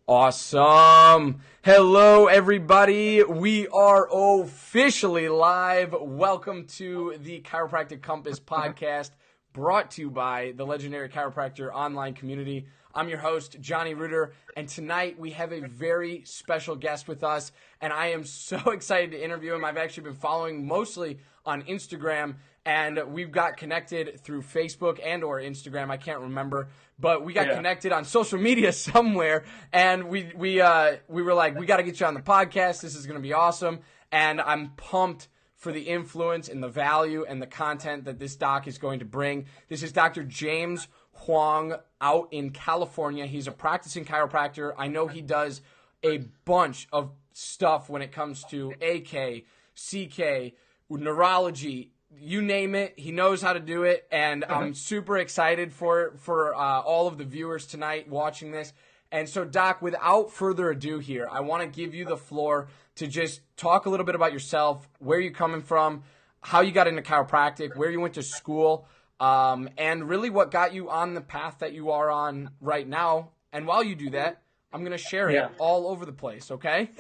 Awesome. Hello, everybody. We are officially live. Welcome to the Chiropractic Compass podcast, brought to you by the legendary Chiropractor online community. I'm your host, Johnny Reuter, and tonight we have a very special guest with us, and I am so excited to interview him. I've actually been following mostly on Instagram, and we've got connected through Facebook and or Instagram. I can't remember, but we got connected on social media somewhere, and we were like, we got to get you on the podcast. This is going to be awesome, and I'm pumped for the influence and the value and the content that this doc is going to bring. This is Dr. James Huang out in California. He's a practicing chiropractor. I know he does a bunch of stuff when it comes to AK, CK, neurology, you name it. He knows how to do it, and I'm super excited for all of the viewers tonight watching this. And so, Doc, without further ado here, I want to give you the floor to just talk a little bit about yourself, where you're coming from, how you got into chiropractic, where you went to school, and really what got you on the path that you are on right now. And while you do that, I'm going to share it all over the place, okay?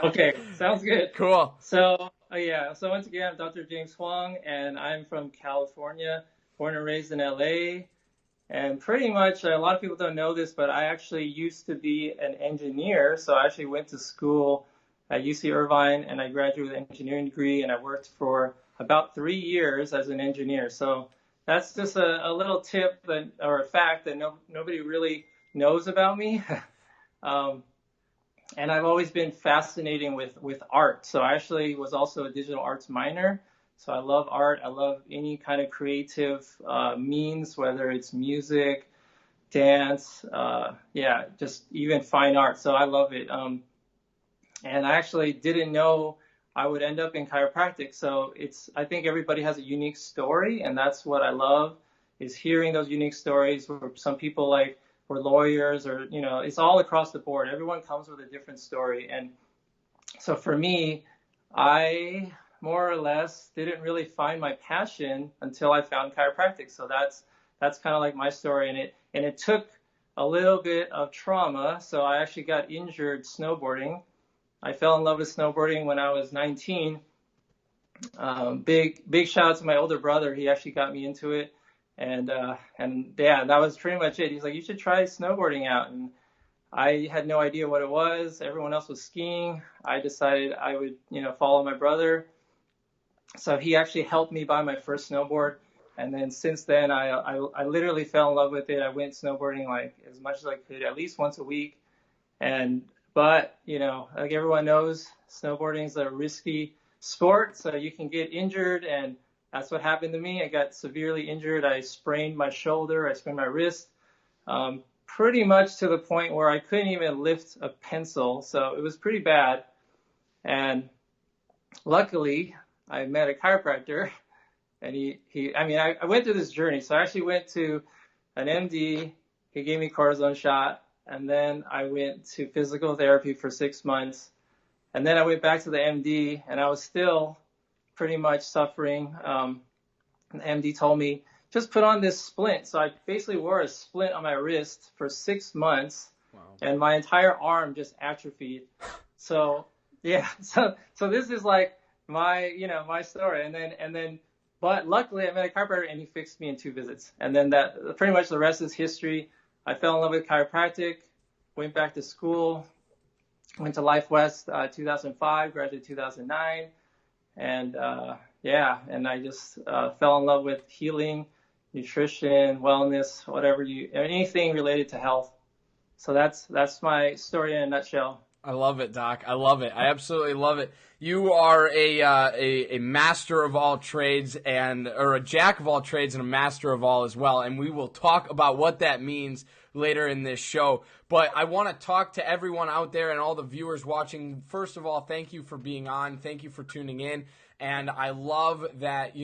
Okay, sounds good. Cool. So once again, I'm Dr. James Huang, and I'm from California, born and raised in LA. And pretty much, a lot of people don't know this, but I actually used to be an engineer. So I actually went to school at UC Irvine, and I graduated with an engineering degree, and I worked for about 3 years as an engineer. So that's just a little tip or a fact that nobody really knows about me. And I've always been fascinated with art. So I actually was also a digital arts minor. So I love art. I love any kind of creative means, whether it's music, dance, just even fine art. So I love it. And I actually didn't know I would end up in chiropractic. So I think everybody has a unique story, and that's what I love, is hearing those unique stories where some people were lawyers, or, it's all across the board. Everyone comes with a different story. And so for me, I more or less didn't really find my passion until I found chiropractic. So that's kind of like my story. And it took a little bit of trauma. So I actually got injured snowboarding. I fell in love with snowboarding when I was 19. Big shout out to my older brother. He actually got me into it. And that was pretty much it. He's like, you should try snowboarding out. And I had no idea what it was. Everyone else was skiing. I decided I would, follow my brother. So he actually helped me buy my first snowboard. And then since then, I literally fell in love with it. I went snowboarding like as much as I could, at least once a week. But like everyone knows, snowboarding is a risky sport. So you can get injured, and that's what happened to me. I got severely injured. I sprained my shoulder. I sprained my wrist, pretty much to the point where I couldn't even lift a pencil. So it was pretty bad. And luckily, I met a chiropractor, and I went through this journey. So I actually went to an MD. He gave me a cortisone shot. And then I went to physical therapy for 6 months. And then I went back to the MD, and I was still pretty much suffering. The MD told me, just put on this splint. So I basically wore a splint on my wrist for 6 months. Wow. And my entire arm just atrophied. So this is like my story. But luckily I met a chiropractor, and he fixed me in 2 visits. And then that pretty much the rest is history. I fell in love with chiropractic, went back to school, went to Life West 2005, graduated 2009. And and I just fell in love with healing, nutrition, wellness, anything related to health. So that's my story in a nutshell. I love it, Doc. I love it. I absolutely love it. You are a master of all trades, or a jack of all trades and a master of all as well. And we will talk about what that means later in this show. But I want to talk to everyone out there and all the viewers watching. First of all, thank you for being on. Thank you for tuning in. And I love that,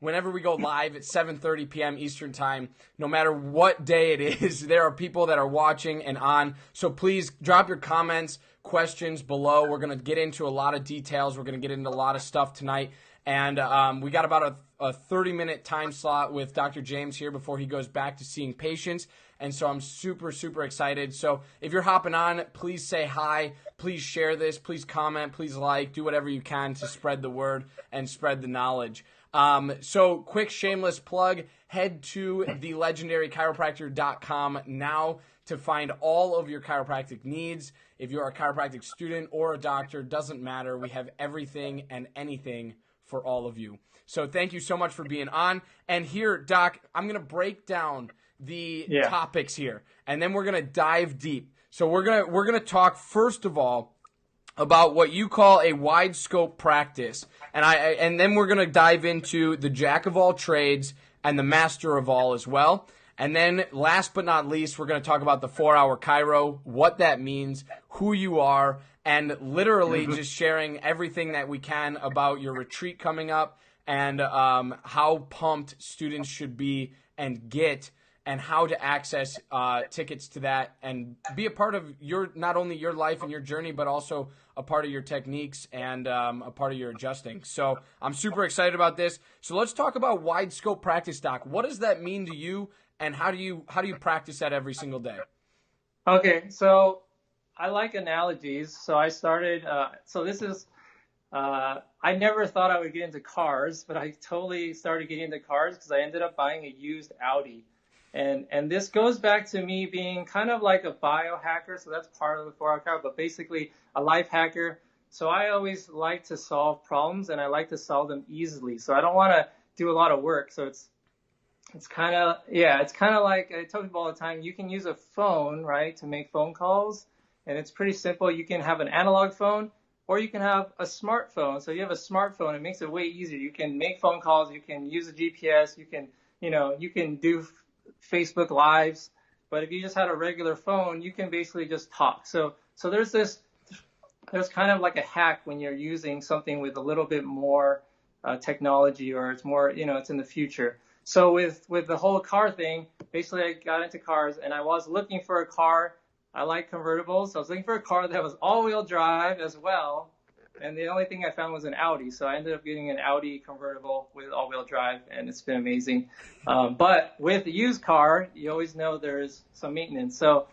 whenever we go live at 7:30 p.m. Eastern Time, no matter what day it is, there are people that are watching and on. So please drop your comments, questions below. We're going to get into a lot of details. We're going to get into a lot of stuff tonight. And we got about a 30-minute time slot with Dr. James here before he goes back to seeing patients. And so I'm super, super excited. So if you're hopping on, please say hi. Please share this. Please comment. Please like. Do whatever you can to spread the word and spread the knowledge. So quick shameless plug. Head to thelegendarychiropractor.com now to find all of your chiropractic needs. If you're a chiropractic student or a doctor, doesn't matter. We have everything and anything for all of you. So thank you so much for being on. And here, Doc, I'm going to break down the topics here, and then we're going to dive deep. So we're going to talk first of all about what you call a wide scope practice, and then we're going to dive into the jack of all trades and the master of all as well. And then last but not least, we're going to talk about the 4-Hour Chiro, what that means, who you are, and literally just sharing everything that we can about your retreat coming up and how pumped students should be and get, and how to access tickets to that and be a part of not only your life and your journey, but also a part of your techniques and a part of your adjusting. So I'm super excited about this. So let's talk about wide scope practice, Doc. What does that mean to you, and how do you practice that every single day? Okay, so I like analogies. So I started, I never thought I would get into cars, but I totally started getting into cars because I ended up buying a used Audi. And this goes back to me being kind of like a biohacker. So that's part of the 4-Hour Chiro, but basically a life hacker. So I always like to solve problems, and I like to solve them easily. So I don't want to do a lot of work. So it's kind of like I tell people all the time, you can use a phone, right, to make phone calls. And it's pretty simple. You can have an analog phone, or you can have a smartphone. So you have a smartphone, it makes it way easier. You can make phone calls, you can use a GPS, you can do Facebook Lives. But if you just had a regular phone, you can basically just talk. So there's kind of like a hack when you're using something with a little bit more technology, or it's more, it's in the future. So with the whole car thing, basically I got into cars, and I was looking for a car. I like convertibles. So I was looking for a car that was all-wheel drive as well. And the only thing I found was an Audi. So I ended up getting an Audi convertible with all-wheel drive, and it's been amazing. But with a used car, you always know there's some maintenance. So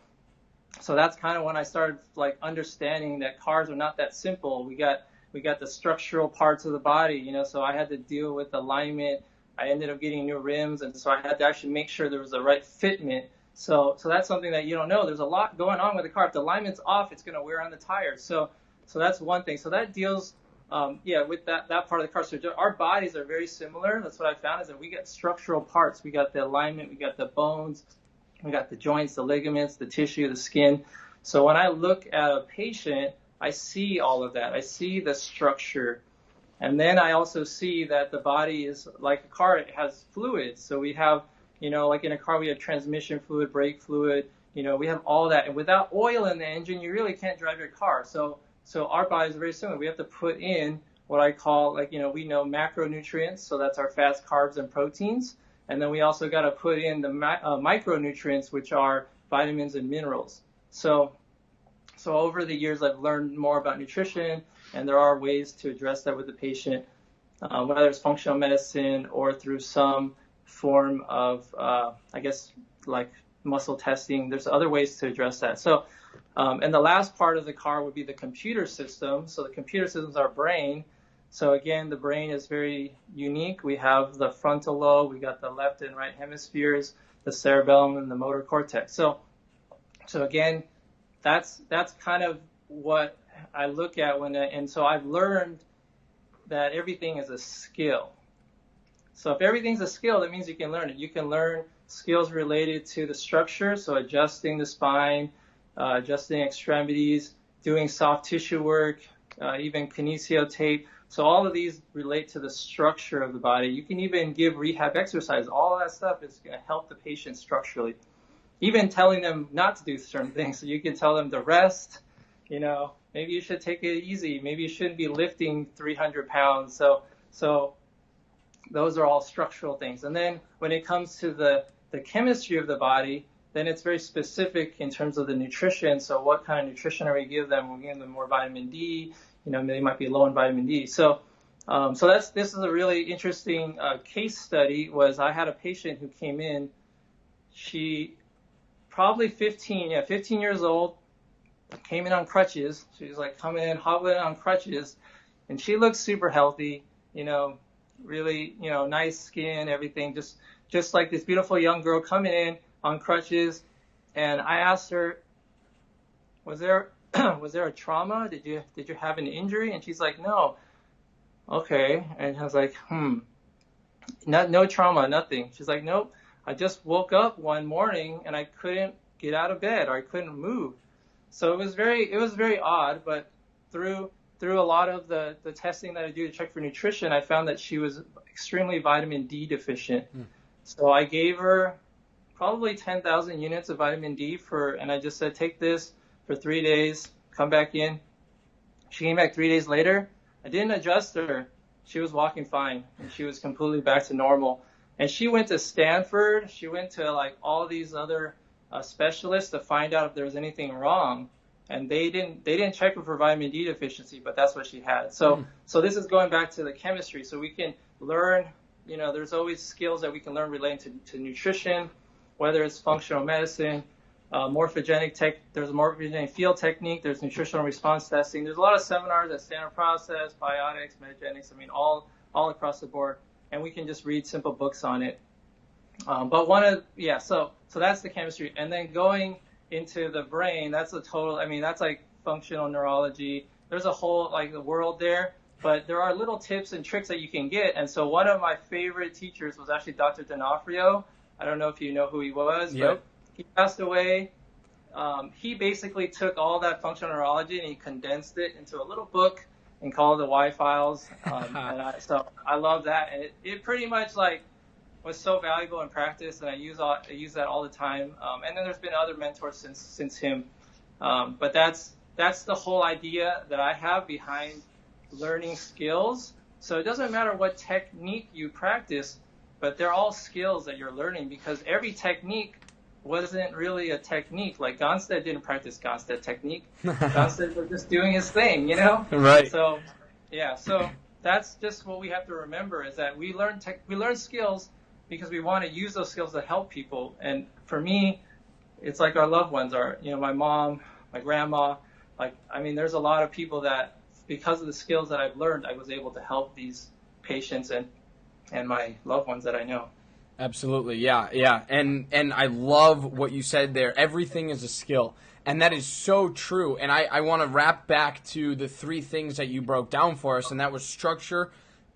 that's kind of when I started like understanding that cars are not that simple. We got the structural parts of the body, so I had to deal with alignment. I ended up getting new rims, and so I had to actually make sure there was the right fitment. So that's something that you don't know. There's a lot going on with the car. If the alignment's off, it's going to wear on the tires. So that's one thing. So that deals, with that part of the car. So our bodies are very similar. That's what I found, is that we get structural parts. We got the alignment, we got the bones, we got the joints, the ligaments, the tissue, the skin. So when I look at a patient, I see all of that. I see the structure. And then I also see that the body is like a car. It has fluids. So we have, like in a car, we have transmission fluid, brake fluid. We have all that. And without oil in the engine, you really can't drive your car. So our bodies are very similar. We have to put in what I call, we know macronutrients. So that's our fats, carbs, and proteins. And then we also got to put in the micronutrients, which are vitamins and minerals. So over the years, I've learned more about nutrition, and there are ways to address that with the patient, whether it's functional medicine or through some form of, like muscle testing. There's other ways to address that. So, and the last part of the car would be the computer system. So the computer system is our brain. So again, the brain is very unique. We have the frontal lobe, we got the left and right hemispheres, the cerebellum, and the motor cortex. So again, that's kind of what I look at and so I've learned that everything is a skill. So if everything's a skill, that means you can learn it. You can learn skills related to the structure, so adjusting the spine, adjusting extremities, doing soft tissue work, even kinesio tape. So all of these relate to the structure of the body. You can even give rehab exercise. All of that stuff is going to help the patient structurally. Even telling them not to do certain things. So you can tell them to rest, maybe you should take it easy. Maybe you shouldn't be lifting 300 pounds. So those are all structural things. And then when it comes to the chemistry of the body, then it's very specific in terms of the nutrition. So what kind of nutrition are we give them? We're giving them more vitamin D. They might be low in vitamin D. So So this is a really interesting case study. Was I had a patient who came in. She probably 15 years old, came in on crutches. She was like coming in, hobbling on crutches, and she looked super healthy, really, nice skin, everything, just like this beautiful young girl coming in on crutches. And I asked her, was there was there a trauma? Did you have an injury? And she's like, no. Okay. And I was like, no trauma, nothing. She's like, nope. I just woke up one morning and I couldn't get out of bed, or I couldn't move. So it was very odd, but through a lot of the testing that I do to check for nutrition, I found that she was extremely vitamin D deficient. So I gave her probably 10,000 units of vitamin D and I just said, take this for 3 days, come back in. She came back 3 days later. I didn't adjust her. She was walking fine, and she was completely back to normal. And she went to Stanford. She went to like all these other specialists to find out if there was anything wrong, and they didn't check her for vitamin D deficiency, but that's what she had. So this is going back to the chemistry. So we can learn. There's always skills that we can learn relating to nutrition, whether it's functional medicine, there's a morphogenic field technique, there's nutritional response testing. There's a lot of seminars at Standard Process, biotics, metagenics, all across the board, and we can just read simple books on it. So that's the chemistry. And then going into the brain, that's that's like functional neurology. There's a whole the world there, but there are little tips and tricks that you can get. And so one of my favorite teachers was actually Dr. D'Onofrio. I don't know if you know who he was, but he passed away. He basically took all that functional neurology and he condensed it into a little book and called it the Y Files. So I love that, and it pretty much was so valuable in practice, and I use that all the time. And then there's been other mentors since him, but that's the whole idea that I have behind learning skills. So it doesn't matter what technique you practice, but they're all skills that you're learning, because every technique wasn't really a technique. Like Gonstead didn't practice Gonstead technique. Gonstead was just doing his thing, Right. So that's just what we have to remember, is that we learn skills because we want to use those skills to help people. And for me, it's like our loved ones are, my mom, my grandma, there's a lot of people that, because of the skills that I've learned, I was able to help these patients and my loved ones that I know. Absolutely, yeah. And I love what you said there. Everything is a skill, and that is so true. And I want to wrap back to the three things that you broke down for us, and that was structure,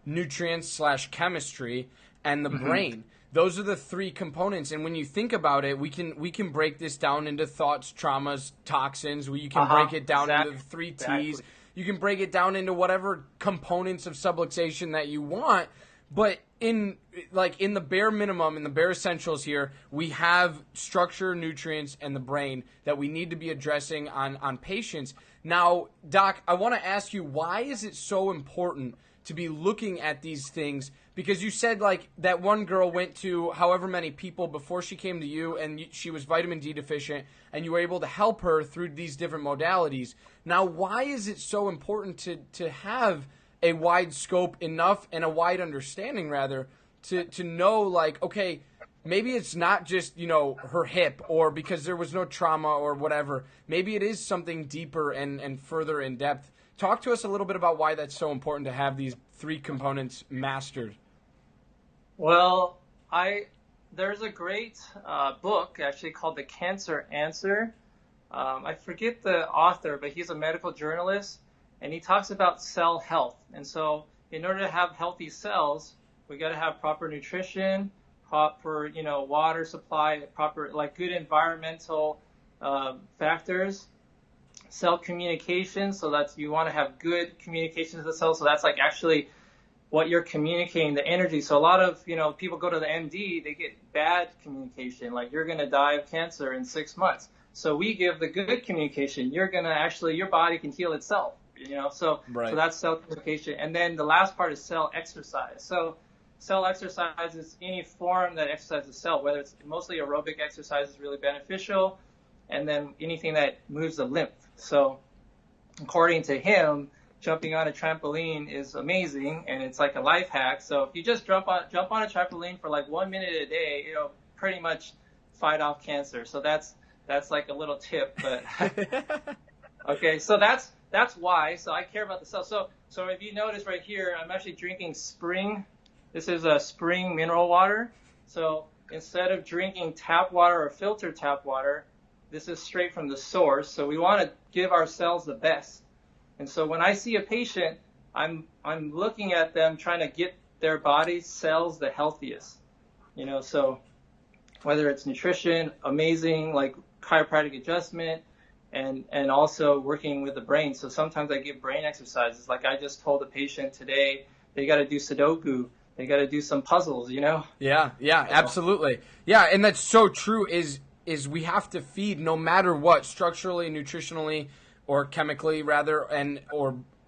nutrients/chemistry, and the brain. Those are the three components. And when you think about it, we can break this down into thoughts, traumas, toxins. You can break it down into the three T's. Exactly. You can break it down into whatever components of subluxation that you want. But in the bare minimum, in the bare essentials here, we have structure, nutrients, and the brain that we need to be addressing on patients. Now, Doc, I want to ask you, why is it so important to be looking at these things? Because you said that one girl went to however many people before she came to you, and she was vitamin D deficient, and you were able to help her through these different modalities. Now, why is it so important to have a wide scope enough, and a wide understanding rather, to know okay, maybe it's not just her hip, or because there was no trauma or whatever. Maybe it is something deeper and further in depth. Talk to us a little bit about why that's so important to have these three components mastered. Well, there's a great book actually called The Cancer Answer. I forget the author, but he's a medical journalist, and he talks about cell health. And so in order to have healthy cells, we got to have proper nutrition, proper, water supply, proper, good environmental factors, cell communication. So that's, you want to have good communication to the cell. So that's actually what you're communicating, the energy. So a lot of, people go to the MD, they get bad communication, you're going to die of cancer in 6 months. So we give the good communication. You're going to your body can heal itself. So that's cell communication. And then the last part is cell exercise. So cell exercise is any form that exercises the cell, whether it's mostly aerobic exercise is really beneficial, and then anything that moves the lymph. So according to him, jumping on a trampoline is amazing, and it's like a life hack. So if you just jump on a trampoline for like 1 minute a day, it'll pretty much fight off cancer. So that's like a little tip. But okay, so that's why. So I care about the cells. So if you notice right here, I'm actually drinking spring. This is a spring mineral water. So instead of drinking tap water or filtered tap water, this is straight from the source. So we want to give our cells the best. And so when I see a patient, I'm looking at them trying to get their body cells the healthiest. So whether it's nutrition, amazing, like chiropractic adjustment, and also working with the brain. So sometimes I give brain exercises. Like I just told a patient today, they got to do Sudoku. They got to do some puzzles, Yeah, absolutely. Yeah, and that's so true is we have to feed no matter what, structurally, nutritionally, or chemically rather,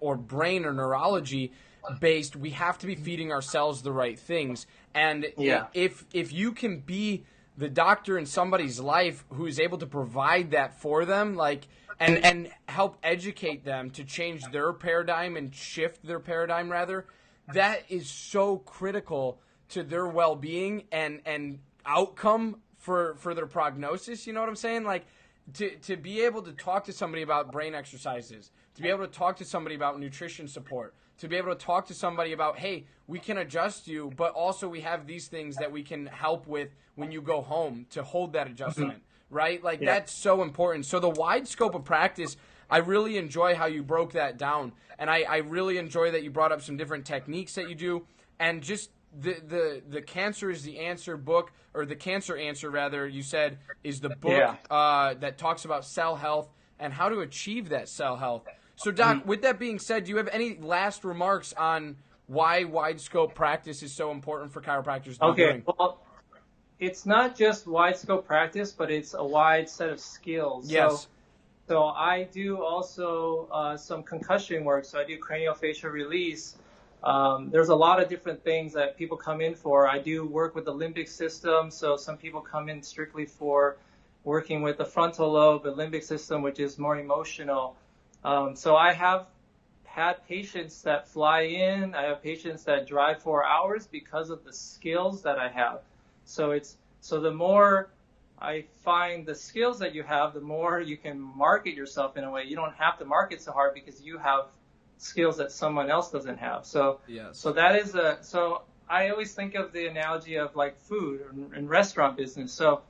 or brain or neurology based, we have to be feeding ourselves the right things. And if you can be the doctor in somebody's life who is able to provide that for them, like and help educate them to change their paradigm and shift their paradigm rather, that is so critical to their well-being and outcome for their prognosis. You know what I'm saying? Like to be able to talk to somebody about brain exercises, to be able to talk to somebody about nutrition support, to be able to talk to somebody about, hey, we can adjust you, but also we have these things that we can help with when you go home to hold that adjustment, right? Like that's so important. So the wide scope of practice, I really enjoy how you broke that down. And I really enjoy that you brought up some different techniques that you do. And just the Cancer is the Answer book, or the Cancer Answer rather, you said, is the book that talks about cell health and how to achieve that cell health. So Doc, with that being said, do you have any last remarks on why wide scope practice is so important for chiropractors to be doing? Well, it's not just wide scope practice, but it's a wide set of skills. Yes. So I do also some concussion work. So I do craniofacial release. There's a lot of different things that people come in for. I do work with the limbic system. So some people come in strictly for working with the frontal lobe, the limbic system, which is more emotional. So I have had patients that fly in. I have patients that drive 4 hours because of the skills that I have. So the more I find the skills that you have, the more you can market yourself in a way. You don't have to market so hard because you have skills that someone else doesn't have. So that is so I always think of the analogy of like food and restaurant business. So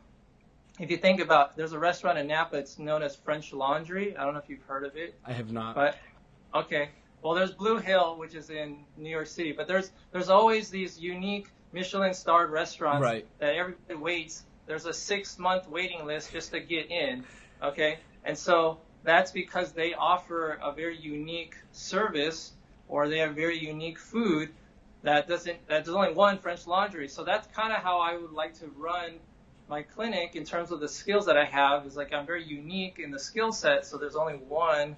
if you think about, there's a restaurant in Napa, it's known as French Laundry. I don't know if you've heard of it. I have not. But okay. Well, there's Blue Hill, which is in New York City, but there's always these unique Michelin-starred restaurants that everybody waits. There's a 6-month waiting list just to get in, okay? And so that's because they offer a very unique service, or they have very unique food there's only one French Laundry. So that's kind of how I would like to run my clinic in terms of the skills that I have. Is like I'm very unique in the skill set, so there's only one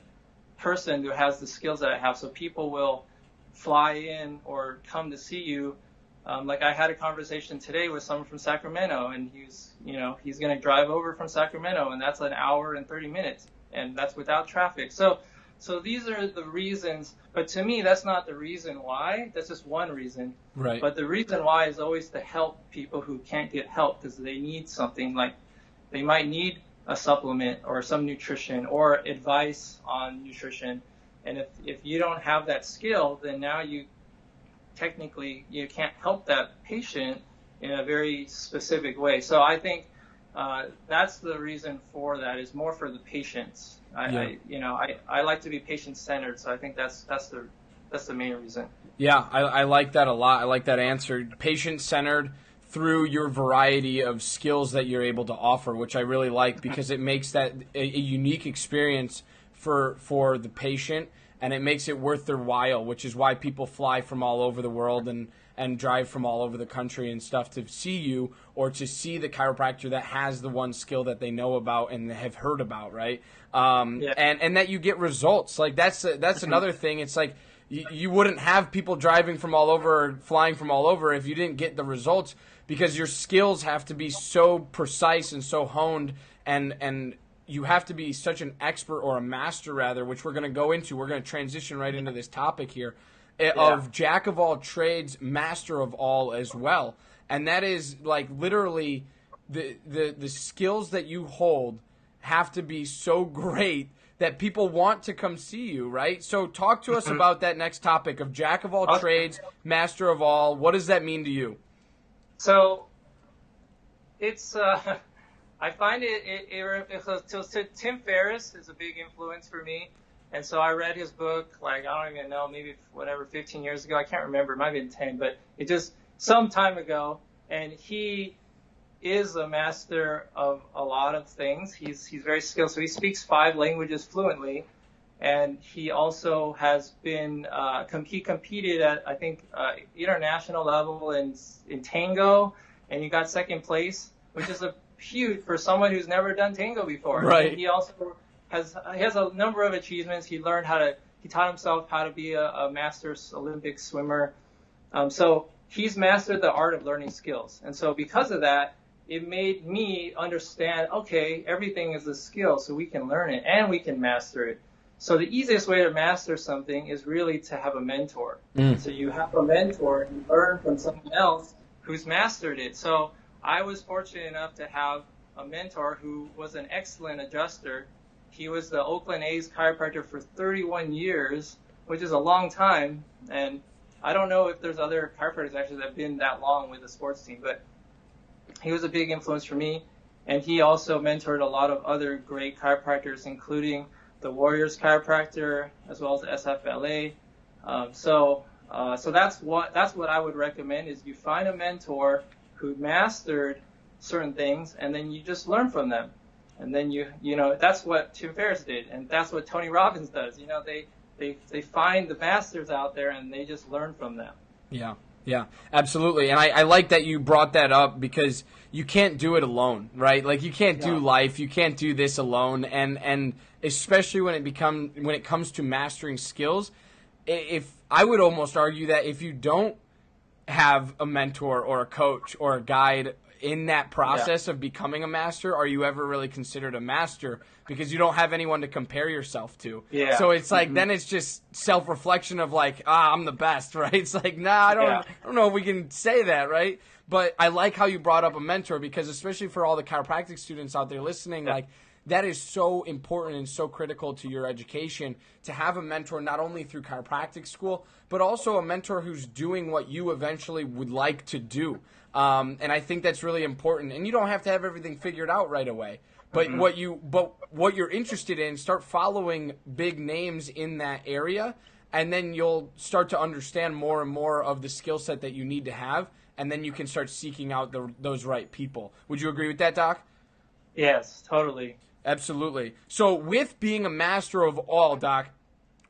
person who has the skills that I have. So people will fly in or come to see you. Like I had a conversation today with someone from Sacramento, and he's going to drive over from Sacramento, and that's an hour and 30 minutes, and that's without traffic. So these are the reasons, but to me, that's not the reason why. That's just one reason. Right. But the reason why is always to help people who can't get help because they need something. Like they might need a supplement or some nutrition or advice on nutrition. And if you don't have that skill, then now you can't help that patient in a very specific way. So I think that's the reason for that, is more for the patients. I like to be patient-centered, so I think that's the main reason. Yeah, I like that a lot. I like that answer. Patient-centered through your variety of skills that you're able to offer, which I really like because it makes that a unique experience for the patient, and it makes it worth their while, which is why people fly from all over the world and drive from all over the country and stuff to see you or to see the chiropractor that has the one skill that they know about and have heard about, right? And that you get results. Like that's another thing. It's like you wouldn't have people driving from all over or flying from all over if you didn't get the results, because your skills have to be so precise and so honed and you have to be such an expert or a master rather, which we're going to go into. We're going to transition right into this topic here of jack of all trades, master of all as well. And that is like literally the skills that you hold have to be so great that people want to come see you, right? So talk to us about that next topic of jack of all trades, master of all. What does that mean to you? So it's I find so Tim Ferriss is a big influence for me. And so I read his book, like, I don't even know, maybe 15 years ago. I can't remember. It might have been 10, but it just some time ago. And he is a master of a lot of things. He's very skilled. So he speaks 5 languages fluently. And he also has been, he competed at, I think, international level in tango. And he got second place, which is a huge for someone who's never done tango before. Right. And he also has a number of achievements. He taught himself how to be a Masters Olympic swimmer. So he's mastered the art of learning skills. And so because of that, it made me understand, okay, everything is a skill, so we can learn it and we can master it. So the easiest way to master something is really to have a mentor. So you have a mentor and you learn from someone else who's mastered it. So I was fortunate enough to have a mentor who was an excellent adjuster. He was the Oakland A's chiropractor for 31 years, which is a long time. And I don't know if there's other chiropractors actually that have been that long with the sports team, but he was a big influence for me. And he also mentored a lot of other great chiropractors, including the Warriors chiropractor, as well as the SFLA. So that's what I would recommend is you find a mentor who mastered certain things, and then you just learn from them. And then you know, that's what Tim Ferriss did, and that's what Tony Robbins does. You know, they find the masters out there, and they just learn from them. Yeah, absolutely. And I like that you brought that up because you can't do it alone, right? Like you can't do life, you can't do this alone, and especially when it comes to mastering skills, if I would almost argue that if you don't have a mentor or a coach or a guide in that process of becoming a master, are you ever really considered a master? Because you don't have anyone to compare yourself to. Yeah. So it's like then it's just self-reflection of like, I'm the best, right? It's like, I don't know if we can say that, right? But I like how you brought up a mentor because especially for all the chiropractic students out there listening, like that is so important and so critical to your education to have a mentor not only through chiropractic school, but also a mentor who's doing what you eventually would like to do. And I think that's really important. And you don't have to have everything figured out right away. But what you're interested in, start following big names in that area, and then you'll start to understand more and more of the skill set that you need to have, and then you can start seeking out those right people. Would you agree with that, Doc? Yes, totally. Absolutely. So with being a master of all, Doc,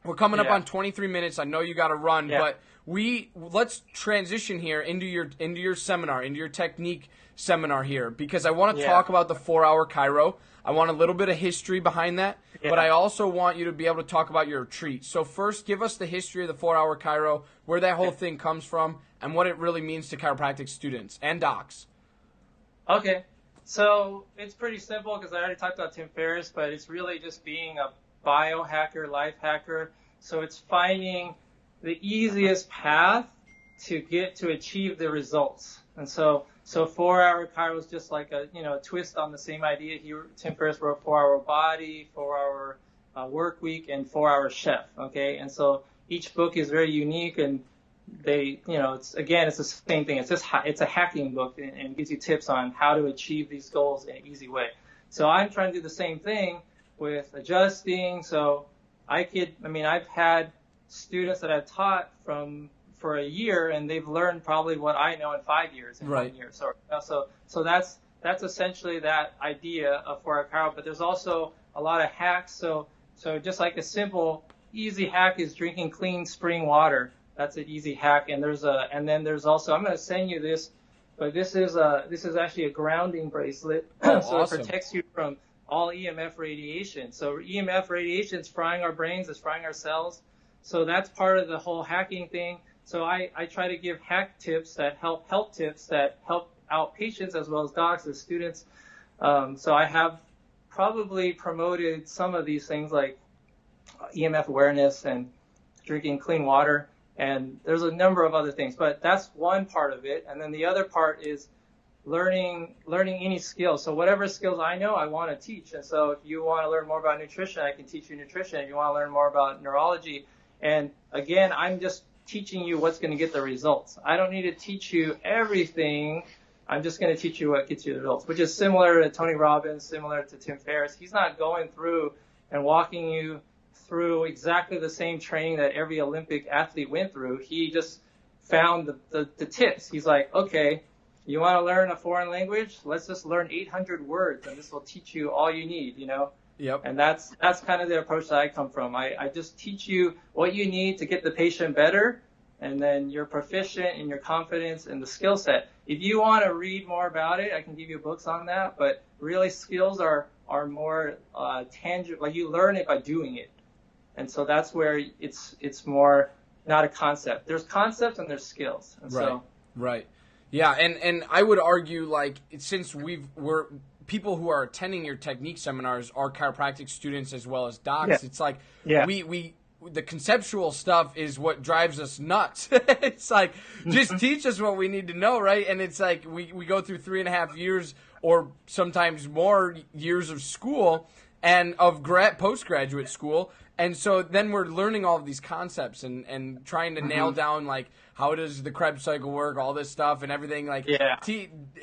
we're coming up on 23 minutes. I know you got to run, but let's transition here into your seminar, into your technique seminar here, because I want to talk about the 4-Hour Chiro. I want a little bit of history behind that, but I also want you to be able to talk about your retreat. So first, give us the history of the 4-Hour Chiro, where that whole thing comes from, and what it really means to chiropractic students and docs. Okay. So it's pretty simple because I already talked about Tim Ferriss, but it's really just being a biohacker, life hacker. So it's finding the easiest path to achieve the results. And so 4-Hour Chiro is just like a twist on the same idea. Tim Ferriss wrote 4-Hour Body, 4-Hour Work Week, and 4-Hour Chef. Okay, and so each book is very unique, and it's the same thing. It's a hacking book and gives you tips on how to achieve these goals in an easy way. So I'm trying to do the same thing with adjusting. So I've had students that I've taught for a year, and they've learned probably what I know in 5 years, in 1 year. So that's essentially that idea of 4-Hour Chiro. But there's also a lot of hacks. So just like a simple, easy hack is drinking clean spring water. That's an easy hack. And then there's also, I'm going to send you this, but this is actually a grounding bracelet. So awesome. It protects you from all EMF radiation. So EMF radiation is frying our brains, it's frying our cells. So that's part of the whole hacking thing. So I try to give hack tips that help out patients as well as docs, as students. So I have probably promoted some of these things like EMF awareness and drinking clean water. And there's a number of other things, but that's one part of it. And then the other part is learning any skills. So whatever skills I know, I want to teach. And so if you want to learn more about nutrition, I can teach you nutrition. If you want to learn more about neurology, and again, I'm just teaching you what's going to get the results. I don't need to teach you everything. I'm just going to teach you what gets you the results, which is similar to Tony Robbins, similar to Tim Ferriss. He's not going through and walking you through exactly the same training that every Olympic athlete went through. He just found the tips. He's like, okay, you want to learn a foreign language? Let's just learn 800 words, and this will teach you all you need, you know? Yep. And that's kind of the approach that I come from. I just teach you what you need to get the patient better, and then you're proficient in your confidence and the skill set. If you want to read more about it, I can give you books on that, but really skills are more tangible. Like, you learn it by doing it. And so that's where it's more not a concept. There's concepts and there's skills. And Right. Yeah, and I would argue, like, since we're people who are attending your technique seminars are chiropractic students as well as docs. Yeah. It's like Yeah. we the conceptual stuff is what drives us nuts. It's like, just teach us what we need to know, right? And it's like we go through 3.5 years or sometimes more years of school and of postgraduate school. And so then we're learning all of these concepts and trying to nail down, like, how does the Krebs cycle work, all this stuff and everything. Like, yeah.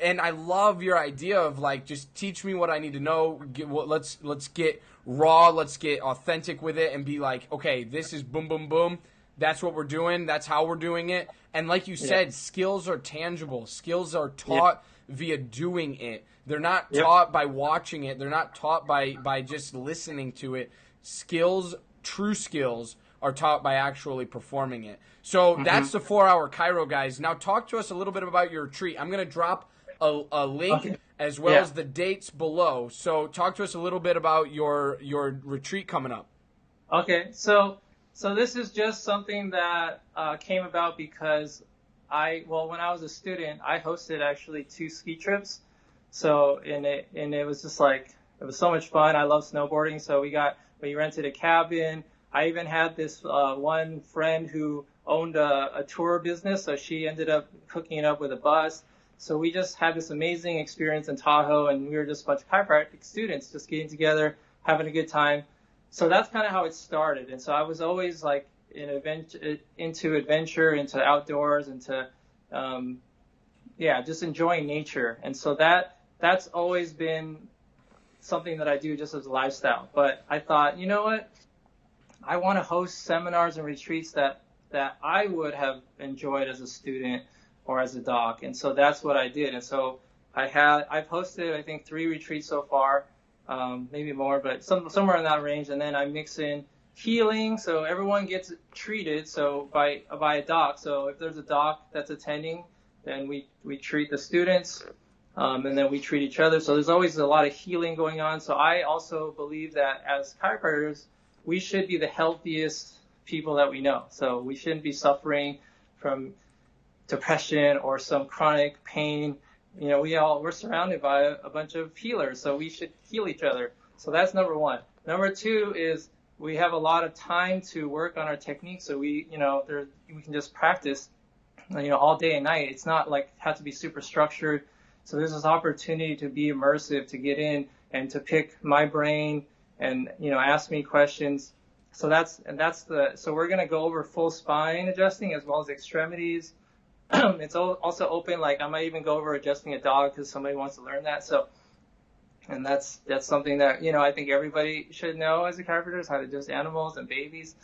And I love your idea of, like, just teach me what I need to know. Let's get raw, let's get authentic with it and be like, okay, this is boom, boom, boom. That's what we're doing. That's how we're doing it. And like you said, skills are tangible. Skills are taught via doing it. They're not taught by watching it. They're not taught by just listening to it. Skills, true skills, are taught by actually performing it. So that's the 4-Hour Chiro, guys. Now talk to us a little bit about your retreat. I'm going to drop a link as well as the dates below. So talk to us a little bit about your retreat coming up. Okay, so this is just something that came about because when I was a student, I hosted actually 2 ski trips. So it was just like, it was so much fun. I love snowboarding. So we rented a cabin. I even had this one friend who owned a tour business, so she ended up hooking it up with a bus. So we just had this amazing experience in Tahoe, and we were just a bunch of chiropractic students just getting together, having a good time. So that's kind of how it started. And so I was always like into adventure, into outdoors, into just enjoying nature. And so that's always been something that I do just as a lifestyle. But I thought, you know what? I want to host seminars and retreats that I would have enjoyed as a student or as a doc. And so that's what I did. And so I've hosted, I think, 3 retreats so far, maybe more, but somewhere in that range. And then I mix in healing, so everyone gets treated by a doc. So if there's a doc that's attending, then we treat the students, and then we treat each other. So there's always a lot of healing going on. So I also believe that as chiropractors, we should be the healthiest people that we know. So we shouldn't be suffering from depression or some chronic pain. You know, we're surrounded by a bunch of healers, so we should heal each other. So that's number 1. Number 2 is we have a lot of time to work on our technique. So we can just practice, all day and night. It's not like have to be super structured. So there's this opportunity to be immersive, to get in and to pick my brain and, ask me questions. So so we're going to go over full spine adjusting as well as extremities. It's also open, like I might even go over adjusting a dog because somebody wants to learn that. So, and that's something that, I think everybody should know as a chiropractor, is how to adjust animals and babies.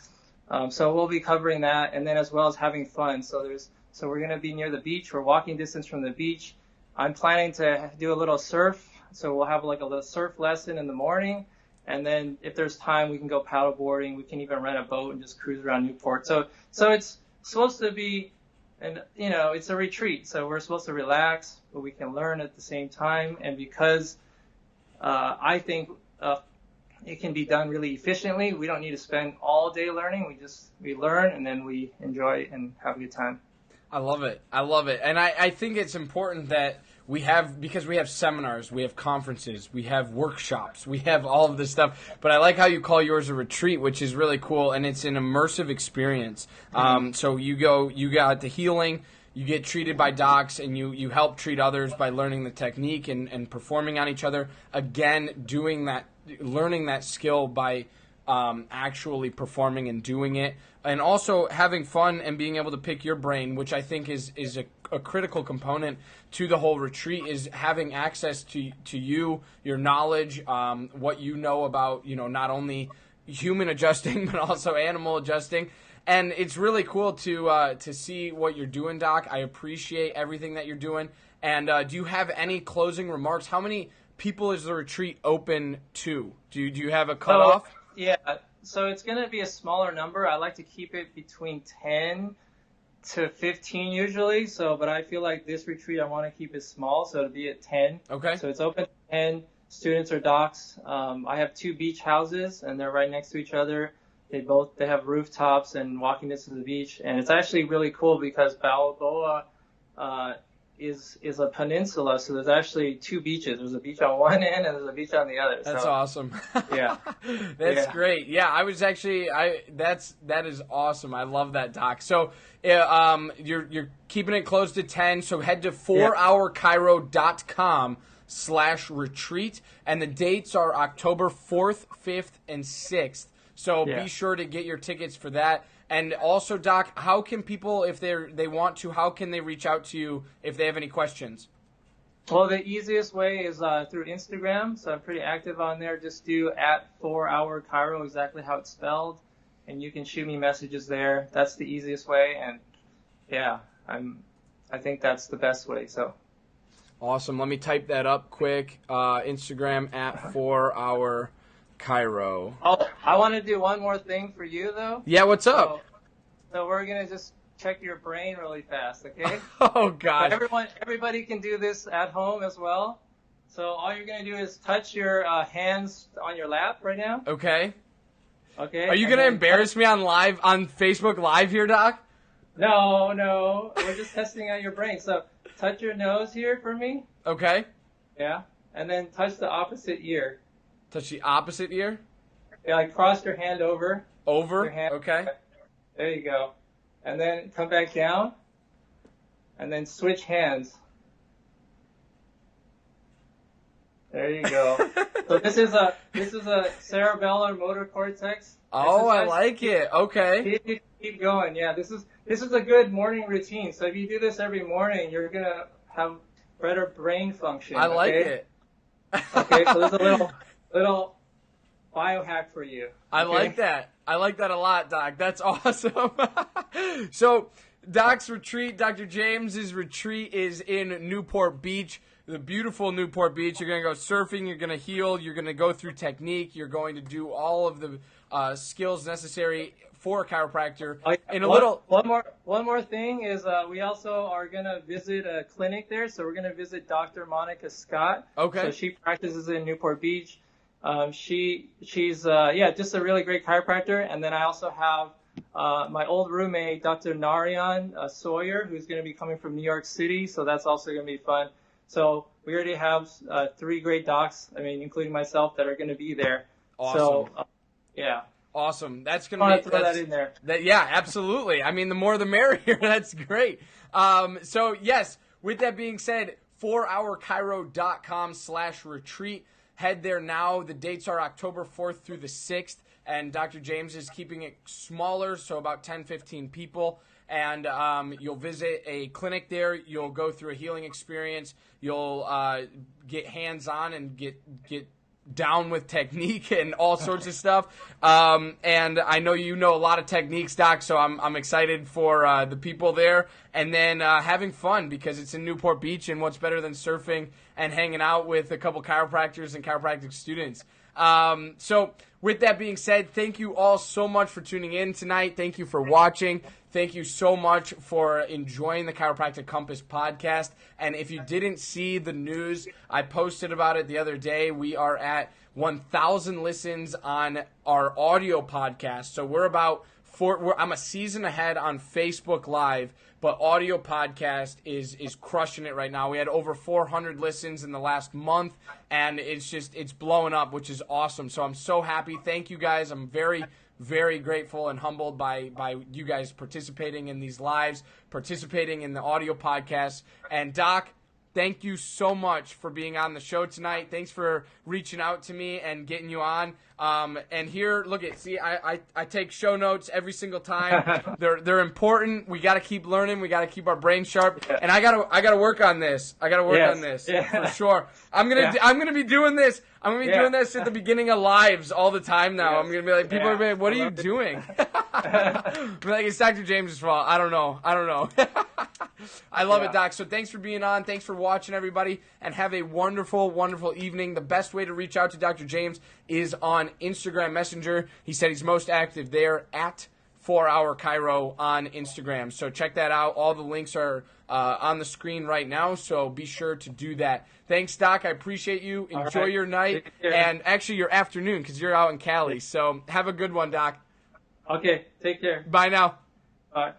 So we'll be covering that, and then as well as having fun. So we're going to be near the beach. We're walking distance from the beach. I'm planning to do a little surf. So we'll have like a little surf lesson in the morning. And then if there's time, we can go paddle boarding. We can even rent a boat and just cruise around Newport. So it's supposed to be, it's a retreat. So we're supposed to relax, but we can learn at the same time. And because I think it can be done really efficiently, we don't need to spend all day learning. We learn and then we enjoy and have a good time. I love it. And I think it's important that because we have seminars, we have conferences, we have workshops, we have all of this stuff. But I like how you call yours a retreat, which is really cool, and it's an immersive experience. So you got the healing, you get treated by docs, and you help treat others by learning the technique and performing on each other. Again, learning that skill by actually performing and doing it, and also having fun and being able to pick your brain, which I think is a critical component to the whole retreat, is having access to you, your knowledge, what you know about, not only human adjusting but also animal adjusting. And it's really cool to see what you're doing, Doc. I appreciate everything that you're doing. And do you have any closing remarks? How many people is the retreat open to? Do you have a cutoff? Yeah, so it's going to be a smaller number. I like to keep it between 10 to 15 usually. But I feel like this retreat, I want to keep it small, so it'll be at 10. Okay. So it's open to 10 students or docs. I have 2 beach houses, and they're right next to each other. They have rooftops and walking distance to the beach, and it's actually really cool because Balboa is a peninsula, so there's actually 2 beaches. There's a beach on one end and there's a beach on the other. That's awesome. Yeah. That's great. Yeah, that is awesome. I love that, Doc. So you're keeping it close to 10, so head to 4hourchiro.com/retreat, and the dates are October 4th, 5th, and 6th. So be sure to get your tickets for that. And also, Doc, how can people, if they want to, how can they reach out to you if they have any questions? Well, the easiest way is through Instagram. So I'm pretty active on there. Just do @4Hour Chiro, exactly how it's spelled, and you can shoot me messages there. That's the easiest way, and I think that's the best way. So awesome. Let me type that up quick. Instagram @4Hour Chiro. Oh, I want to do one more thing for you, though. Yeah, what's up? So we're going to just check your brain really fast, okay? Oh, God. Everybody can do this at home as well. So all you're going to do is touch your hands on your lap right now. Okay. Okay. Are you going to embarrass me on Facebook Live here, Doc? No. We're just testing out your brain. So touch your nose here for me. Okay. Yeah. And then touch the opposite ear. Touch the opposite ear? Yeah, like cross your hand over. Over? Your hand. Okay. There you go. And then come back down. And then switch hands. There you go. So this is a cerebellar motor cortex. Oh, exercise. I like it. Okay. Keep going. Yeah, this is a good morning routine. So if you do this every morning, you're gonna have better brain function. I like it. Okay, so there's a little biohack for you. Okay? I like that. I like that a lot, Doc. That's awesome. So, Doc's retreat, Dr. James's retreat is in Newport Beach, the beautiful Newport Beach. You're going to go surfing. You're going to heal. You're going to go through technique. You're going to do all of the skills necessary for a chiropractor. One more thing is we also are going to visit a clinic there. So we're going to visit Dr. Monica Scott. Okay. So she practices in Newport Beach. She's just a really great chiropractor. And then I also have my old roommate, Dr. Narayan Sawyer, who's going to be coming from New York City. So that's also going to be fun. So we already have 3 great docs, including myself, that are going to be there. Awesome. So, yeah. Awesome. That's going to throw that in there. Yeah, absolutely. The more the merrier. That's great. So, yes, with that being said, 4hourchiro.com/retreat. Head there now. The dates are October 4th through the 6th, and Dr. James is keeping it smaller, so about 10, 15 people. And you'll visit a clinic there. You'll go through a healing experience. You'll get hands-on and get down with technique and all sorts of stuff. And I know you know a lot of techniques, Doc, so I'm excited for the people there. And then having fun, because it's in Newport Beach, and what's better than surfing and hanging out with a couple chiropractors and chiropractic students. So with that being said, thank you all so much for tuning in tonight. Thank you for watching. Thank you so much for enjoying the Chiropractic Compass podcast. And if you didn't see the news, I posted about it the other day. We are at 1,000 listens on our audio podcast. So we're about I'm a season ahead on Facebook Live, but audio podcast is crushing it right now. We had over 400 listens in the last month, and it's blowing up, which is awesome. So I'm so happy. Thank you guys. I'm very, very grateful and humbled by you guys participating in these lives, participating in the audio podcast. And Doc, thank you so much for being on the show tonight. Thanks for reaching out to me and getting you on. And here, look at, see, I take show notes every single time. They're important. We got to keep learning. We got to keep our brain sharp. Yeah. And I gotta work on this. I gotta work on this for sure. I'm gonna be doing this. I'm gonna be doing this at the beginning of lives all the time now. I'm gonna be like, people are gonna be like, what are you doing? Be like, it's Dr. James's fault. I don't know. I love it, Doc. So thanks for being on. Thanks for watching, everybody, and have a wonderful, wonderful evening. The best way to reach out to Dr. James is on Instagram Messenger. He said he's most active there at 4-Hour Chiro on Instagram. So check that out. All the links are on the screen right now, so be sure to do that. Thanks, Doc. I appreciate you. Enjoy your night and actually your afternoon because you're out in Cali. So have a good one, Doc. Okay. Take care. Bye now. Bye.